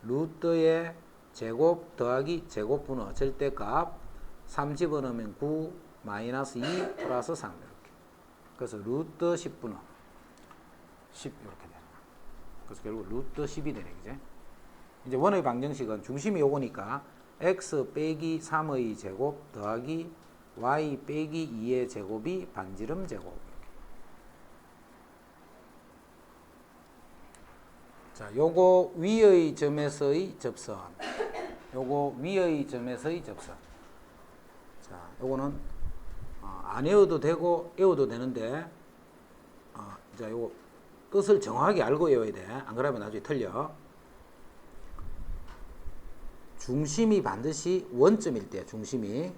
Speaker 1: 루트의 제곱 더하기 제곱분의 절대값 3 집어넣으면 9 마이너스 2 플러스 3 이렇게. 그래서 루트 10분의 10 이렇게 되는 거야. 그래서 결국 루트 10이 되네, 그지? 이제 원의 방정식은 중심이 요거니까 x 빼기 3의 제곱 더하기 y 빼기 2의 제곱이 반지름 제곱. 자, 요거 위의 점에서의 접선. 요거 위의 점에서의 접선. 자, 요거는 안 외워도 되고 외워도 되는데 이제 요거 뜻을 정확하게 알고 외워야 돼. 안 그러면 나중에 틀려. 중심이 반드시 원점일 때, 중심이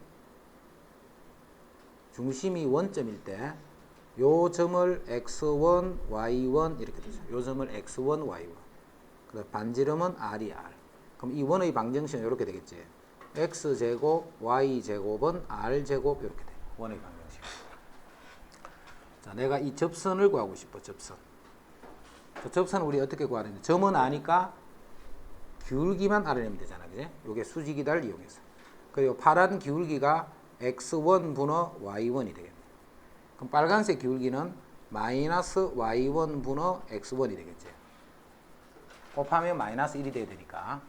Speaker 1: 원점일 때, 요 점을 x1, y1 이렇게 되죠. 요 점을 x1, y1. 그다음 반지름은 r이 r. 그럼 이 원의 방정식은 이렇게 되겠지. x제곱, y제곱은 r제곱 이렇게 돼. 원의 방정식. 자, 내가 이 접선을 구하고 싶어. 접선. 접선은 우리 어떻게 구하는데? 점은 아니까 기울기만 알아내면 되잖아, 그지? 요게 수직이다를 이용해서. 그리고 파란 기울기가 x1 분의 y1이 되겠네. 그럼 빨간색 기울기는 마이너스 y1 분의 x1이 되겠지. 곱하면 마이너스 1이 돼야 되니까.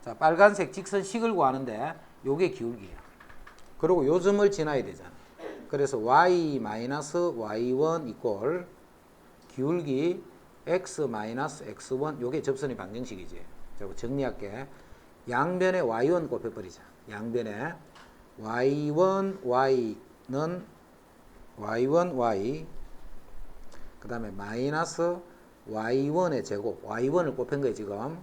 Speaker 1: 자, 빨간색 직선식을 구하는데 요게 기울기야. 그리고 요 점을 지나야 되잖아. 그래서 y 마이너스 y1 이꼴 기울기 x 마이너스 x1 요게 접선의 방정식이지. 자, 정리할게. 양변에 y1 곱해버리자. 양변에 y1 y는 y1 y 그 다음에 마이너스 y1의 제곱 y1을 곱한 거예요 지금.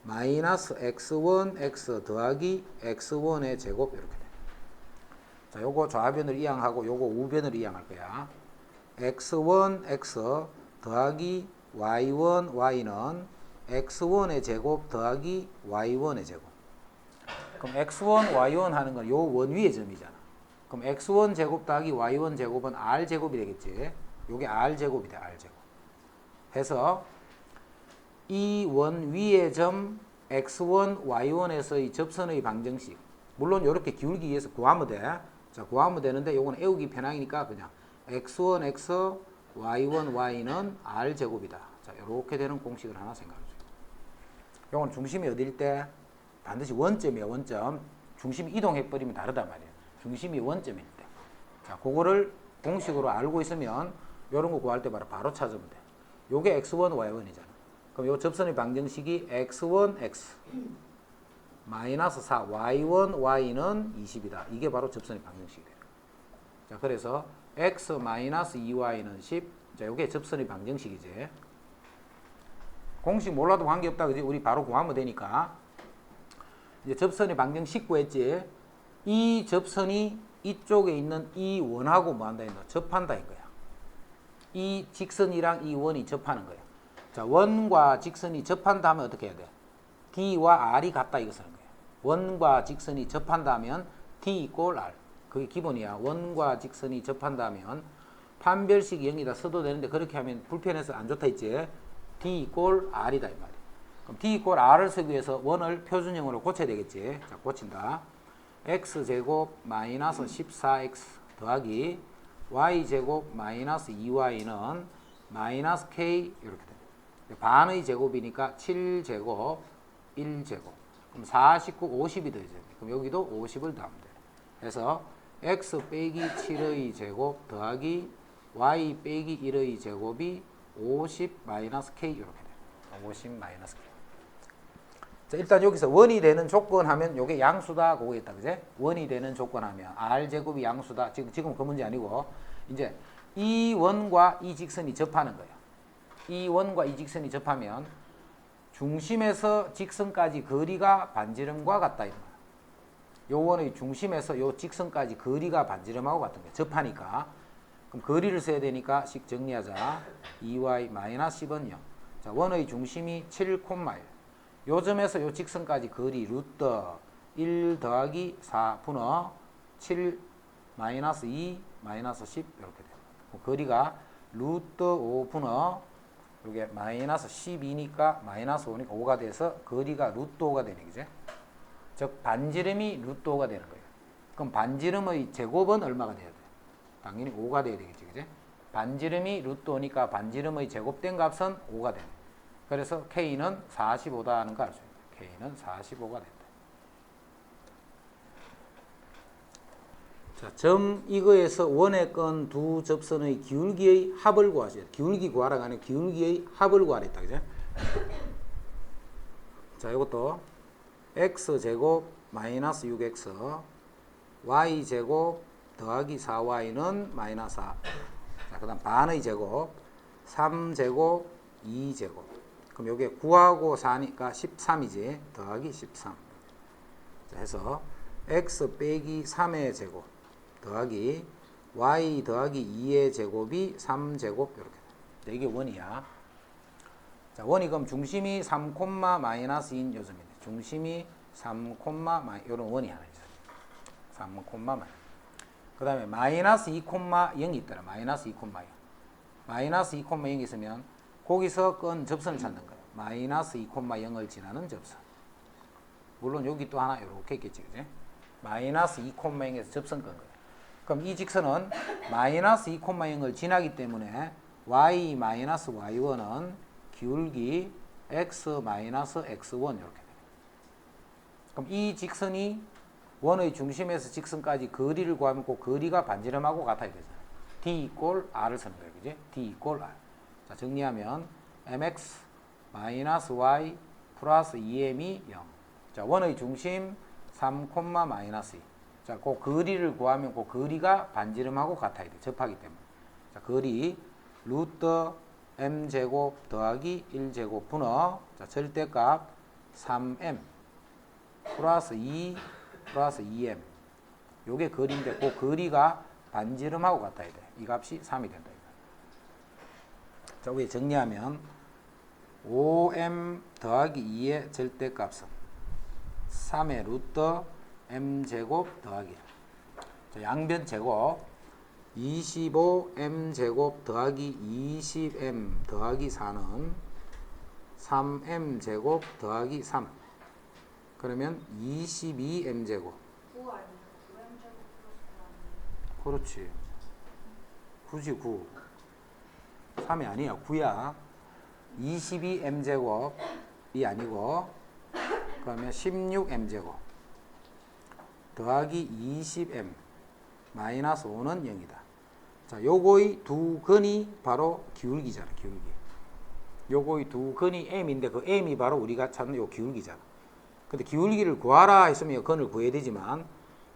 Speaker 1: 마이너스 x1 x 더하기 x1의 제곱 이렇게 돼. 자, 요거 좌변을 이항하고 요거 우변을 이항할 거야. x1 x 더하기 y1 y는 x1의 제곱 더하기 y1의 제곱. 그럼 x1 y1 하는 건 요 원 위의 점이잖아. 그럼 x1 제곱 더하기 y1 제곱은 r 제곱이 되겠지. 요게 r 제곱이 돼. r 제곱. 해서 이 원 위의 점 x1 y1에서의 접선의 방정식. 물론 요렇게 기울기 위해서 구하면 돼. 자, 구하면 되는데 요건 외우기 편하니까 그냥 x1 x y1 y는 r 제곱이다. 자, 요렇게 되는 공식을 하나 생각해 줘. 요건 중심이 어딜 때 반드시 원점이야, 원점. 중심이 이동해버리면 다르단 말이야. 중심이 원점일 때. 자, 그거를 공식으로 알고 있으면 요런 거 구할 때 바로 찾으면 돼. 요게 x1, y1이잖아. 그럼 요 접선의 방정식이 x1, x 마이너스 4, y1, y는 20이다. 이게 바로 접선의 방정식이 돼요. 자, 그래서 x 마이너스 2y는 10. 자, 요게 접선의 방정식이지. 공식 몰라도 관계없다, 그지? 우리 바로 구하면 되니까. 이제 접선의 방정식 구했지. 이 접선이 이쪽에 있는 이 원하고 뭐 한다 했노? 접한다 인 거야. 이 직선이랑 이 원이 접하는 거야. 자, 원과 직선이 접한다 하면 어떻게 해야 돼? D와 R이 같다 이거 쓰는 거야. 원과 직선이 접한다 하면 D 이꼴 R. 그게 기본이야. 원과 직선이 접한다 하면 판별식 0이다 써도 되는데 그렇게 하면 불편해서 안 좋다 했지. D 이꼴 R이다 이 말이야. 그럼 D 이꼴 R을 쓰기 위해서 원을 표준형으로 고쳐야 되겠지. 자, 고친다. X제곱 마이너스 14X 더하기 Y제곱 마이너스 2Y는 마이너스 K 이렇게 돼. 반의 제곱이니까 7제곱 1제곱. 그럼 49, 50이 되죠. 그럼 여기도 50을 더하면 돼. 그래서 x 빼기 7의 제곱 더하기 y 빼기 1의 제곱이 50 마이너스 k 이렇게 돼. 50 마이너스 k. 자, 일단 여기서 원이 되는 조건 하면 요게 양수다 그거 있다, 그제? 원이 되는 조건 하면 r 제곱이 양수다. 지금 그 문제 아니고 이제 이 원과 이 직선이 접하는 거예요. 이 원과 이 직선이 접하면 중심에서 직선까지 거리가 반지름과 같다. 요 원의 중심에서 요 직선까지 거리가 반지름하고 같은 거예요. 접하니까. 그럼 거리를 써야 되니까 식 정리하자. 2y 마이너스 10은 0. 자, 원의 중심이 7,1. 요 점에서 요 직선까지 거리 루트 1 더하기 4 분의 7 마이너스 2 마이너스 10 이렇게 돼요. 거리가 루트 5분의 이게 마이너스 12니까 마이너스 5니까 5가 돼서 거리가 루트 5가 되는 거죠. 즉 반지름이 루트 5가 되는 거예요. 그럼 반지름의 제곱은 얼마가 돼야 돼? 당연히 5가 돼야 되겠지. 그죠? 반지름이 루트 5니까 반지름의 제곱된 값은 5가 되네. 그래서 K는 45다 하는 거 알 수 있어요. K는 45가 된다. 자, 점 이거에서 원의 건 두 접선의 기울기의 합을 구하셔야 돼. 기울기 구하라가 아니라 기울기의 합을 구하랬다. 그죠? 자, 이것도 x제곱 마이너스 6x y제곱 더하기 4y는 마이너스 4. 자, 그 다음 반의 제곱 3제곱 2제곱. 그럼 요게 9하고 4니까 13이지. 더하기 13. 자, 해서 x 빼기 3의 제곱 더하기 y 더하기 2의 제곱이 3제곱 이렇게. 자, 이게 원이야. 자, 원이 그럼 중심이 3, 마이너스인 요점이네. 중심이 3, 요런 원이 하나 있어요. 3, 마이너스. 그 다음에 마이너스 2, 0이 있더라. 마이너스 2, 0. 마이너스 2, 0이 있으면 거기서 건 접선을 찾는 거예요. 마이너스 2, 0을 지나는 접선. 물론 여기 또 하나 이렇게 있겠지. 그지? 마이너스 2, 0에서 접선 건 거예요. 그럼 이 직선은 마이너스 2, 0을 지나기 때문에 y 마이너스 y1은 기울기 x 마이너스 x1 이렇게 돼요. 그럼 이 직선이 원의 중심에서 직선까지 거리를 구하면 그 거리가 반지름하고 같아야 되잖아요. d 이꼴 r을 쓰는 거예요. 그지? d 이꼴 r. 자, 정리하면 mx 마이너스 y 플러스 2m이 0. 자, 원의 중심 3, 마이너스 2. 자, 그 거리를 구하면 그 거리가 반지름하고 같아야 돼. 접하기 때문에. 자, 거리 루트 m제곱 더하기 1제곱 분의 자, 절대값 3m 플러스 2 플러스 2m. 요게 거리인데 그 거리가 반지름하고 같아야 돼. 이 값이 3이 된다. 자, 위에 정리하면 5m 더하기 2의 절대값은 3의 루트 m제곱 더하기 자, 양변 제곱 25m제곱 더하기 20m 더하기 4는 3m제곱 더하기 3 그러면 22m제곱
Speaker 2: 9 아니야? 9m제곱 플러스 9
Speaker 1: 그렇지 9지 9 3이 아니야 9야 22m제곱이 아니고 그러면 16m제곱 더하기 20m 마이너스 5는 0이다. 자, 요거의 두 근이 바로 기울기잖아. 기울기. 요거의 두 근이 m인데 그 m이 바로 우리가 찾는 요 기울기잖아. 근데 기울기를 구하라 했으면 요 근을 구해야 되지만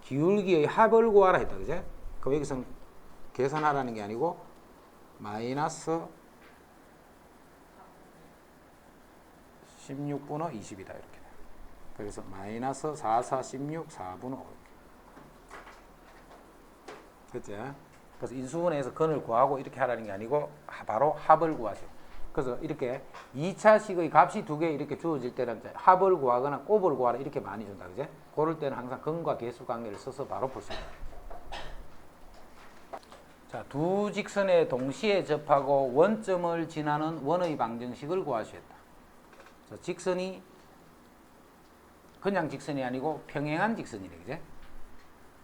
Speaker 1: 기울기의 합을 구하라 했다. 그제? 그럼 여기서는 계산하라는 게 아니고 마이너스 16분의 20이다. 이렇게. 그래서 마이너스 4, 4, 16, 4분의 5. 그치? 그래서 인수분해에서 근을 구하고 이렇게 하라는 게 아니고 바로 합을 구하죠. 그래서 이렇게 2차식의 값이 두 개 이렇게 주어질 때는 합을 구하거나 곱을 구하라 이렇게 많이 준다. 그지? 그럴 때는 항상 근과 계수 관계를 써서 바로 풀 수 있다. 자, 두 직선에 동시에 접하고 원점을 지나는 원의 방정식을 구하시겠다. 자, 직선이 그냥 직선이 아니고 평행한 직선이래. 그제?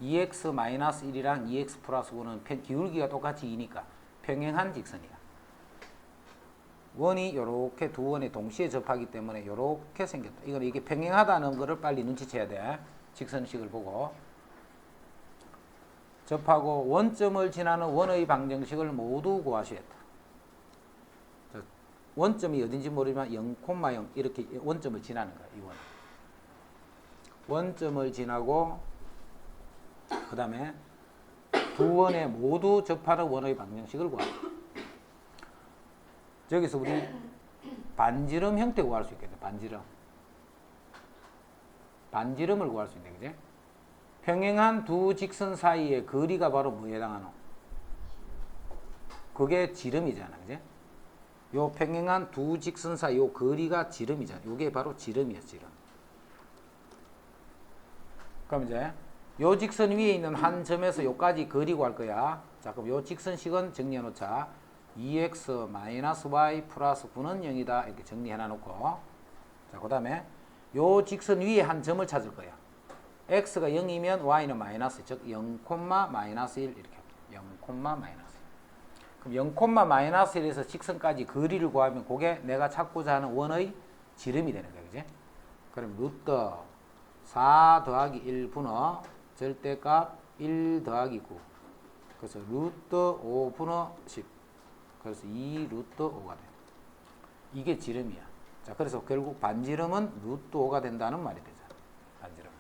Speaker 1: 2x-1이랑 2x 플러스 5는 기울기가 똑같이 2니까 평행한 직선이야. 원이 이렇게 두 원에 동시에 접하기 때문에 이렇게 생겼다. 이건 이게 평행하다는 거를 빨리 눈치채야 돼. 직선식을 보고. 접하고 원점을 지나는 원의 방정식을 모두 구하시겠다. 원점이 어딘지 모르지만 0,0 이렇게 원점을 지나는 거야. 이 원. 원점을 지나고 그 다음에 두 원에 모두 접하는 원의 방정식을 구한다. 저기서 우리 반지름 형태 구할 수 있겠네. 반지름. 반지름을 구할 수 있네. 그지? 평행한 두 직선 사이의 거리가 바로 뭐에 해당하노? 그게 지름이잖아. 그지? 요 평행한 두 직선 사이 요 거리가 지름이잖아. 요게 바로 지름이야. 지름. 그럼 이제 요 직선 위에 있는 한 점에서 요까지 거리 구할 거야. 자, 그럼 요 직선식은 정리해 놓자. 2x 마이너스 y 플러스 9는 0이다. 이렇게 정리해 놔놓고, 자, 그 다음에 요 직선 위에 한 점을 찾을 거야. x가 0이면 y는 마이너스, 즉 0, 마이너스 1 이렇게 할게요. 0, 마이너스 1. 그럼 0, 마이너스 1에서 직선까지 거리를 구하면 그게 내가 찾고자 하는 원의 지름이 되는 거야. 그지? 그럼 루트 4 더하기 1 분의 절대값 1 더하기 9. 그래서 루트 5 분의 10. 그래서 2 루트 5가 돼. 이게 지름이야. 자, 그래서 결국 반지름은 루트 5가 된다는 말이 되잖아. 반지름.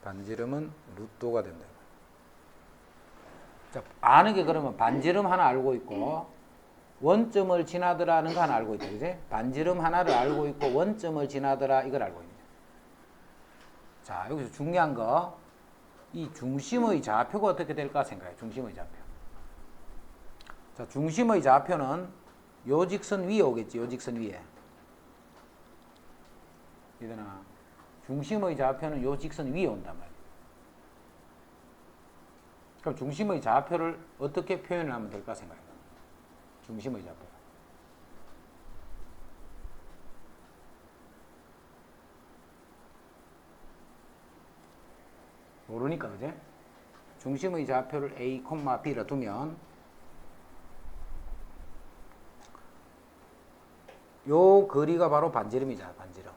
Speaker 1: 반지름은 루트 5가 된다. 자, 아는 게 그러면 반지름 하나 알고 있고 원점을 지나더라는 거 하나 알고 있다. 그지? 반지름 하나를 알고 있고 원점을 지나더라 이걸 알고 있네. 자, 여기서 중요한 거 이 중심의 좌표가 어떻게 될까 생각해. 중심의 좌표. 자, 중심의 좌표는 요 직선 위에 오겠지. 요 직선 위에. 이거나 중심의 좌표는 요 직선 위에 온단 말이야. 그럼 중심의 좌표를 어떻게 표현을 하면 될까 생각해. 중심의 좌표. 모르니까, 그제? 중심의 좌표를 A, B라 두면 요 거리가 바로 반지름이잖아. 반지름.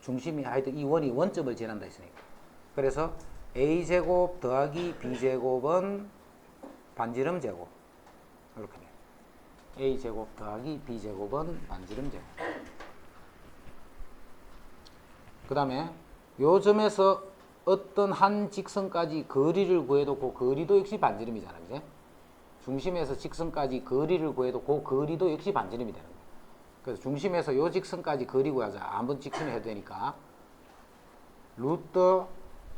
Speaker 1: 중심이 하여튼 이 원이 원점을 지난다 했으니까. 그래서 A제곱 더하기 B제곱은 반지름 제곱. 이렇게 돼. A제곱 더하기 B제곱은 반지름 제곱. 그 다음에 요 점에서 어떤 한 직선까지 거리를 구해도 그 거리도 역시 반지름이잖아. 그제? 중심에서 직선까지 거리를 구해도 그 거리도 역시 반지름이 되는 거야. 그래서 중심에서 요 직선까지 거리 구하자. 아무 직선을 해도 되니까 루트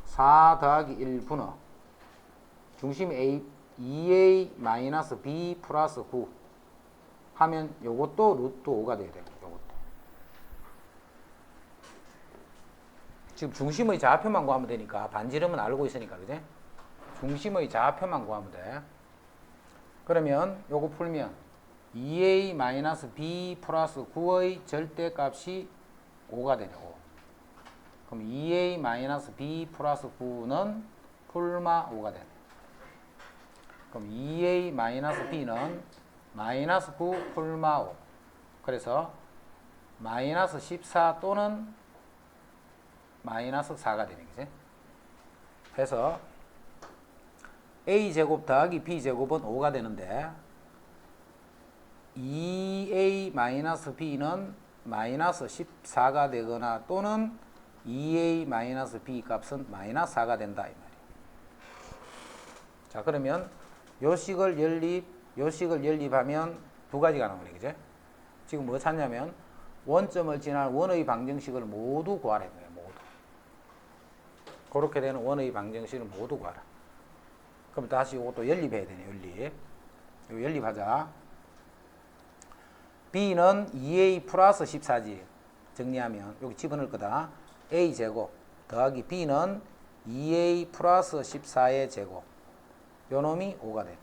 Speaker 1: 4 더하기 1 분의 중심 A 2A 마이너스 B 플러스 9 하면 요것도 루트 5가 돼야 돼요. 요것도. 지금 중심의 좌표만 구하면 되니까 반지름은 알고 있으니까 그지? 중심의 좌표만 구하면 돼. 그러면 요거 풀면 2a 마이너스 b 플러스 9의 절대값이 5가 되네. 5. 그럼 2a 마이너스 b 플러스 9는 풀마 5가 되네. 그럼 2a 마이너스 b는 마이너스 9 풀마 5. 그래서 마이너스 14 또는 마이너스 4가 되는 거지. 해서 a제곱 더하기 b제곱은 5가 되는데 2a 마이너스 b는 마이너스 14가 되거나 또는 2a 마이너스 b 값은 마이너스 4가 된다 이 말이야. 자, 그러면 요 식을 연립하면 두 가지가 나오네. 그죠? 지금 뭐 찾냐면 원점을 지난 원의 방정식을 모두 구하라는 거예요. 모두. 그렇게 되는 원의 방정식을 모두 구하라. 그럼 다시 이것도 연립해야 되네. 연립. 이거 연립하자. b는 2a 플러스 14지. 정리하면 여기 집어넣을 거다. a 제곱 더하기 b는 2a 플러스 14의 제곱. 요 놈이 5가 돼.